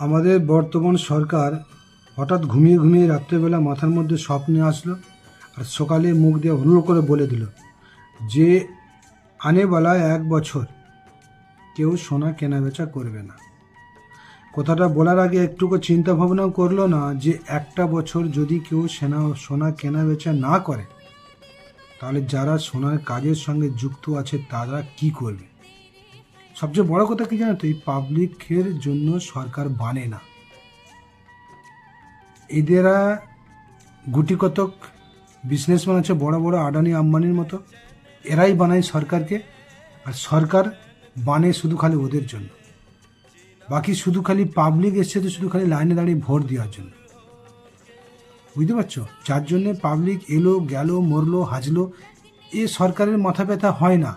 আমাদের বর্তমান সরকার হঠাৎ ঘুমিয়ে ঘুমিয়ে রাত্রেবেলা মাথার মধ্যে স্বপ্নে আসলো আর সকালে মুখ দিয়ে হুড় করে বলে দিল যে আনেবালা 1 বছর কেউ সোনা কেনাবেচা করবে না। কথাটা বলার আগে একটুকু চিন্তা ভাবনাও করলো না যে একটা বছর যদি কেউ সোনা কেনাবেচা না করে তাহলে যারা সোনার কাজের সঙ্গে যুক্ত আছে তারা কি করবে। সবচেয়ে বড় কথা কি জানো তো, এই পাবলিকের জন্য সরকার বানে না, এদেরা গুটি কতক বিজনেসম্যান আছে বড় বড় আদানি আম্বানির মতো, এরাই বানায় সরকারকে। আর সরকার বানে শুধু খালি ওদের জন্য, বাকি শুধু খালি পাবলিক এসছে তো শুধু খালি লাইনে দাঁড়িয়ে ভোট দেওয়ার জন্য। বুঝতে পারছো, যার জন্যে পাবলিক এলো গেল মরলো হাজলো, এ সরকারের মাথা ব্যথা হয় না।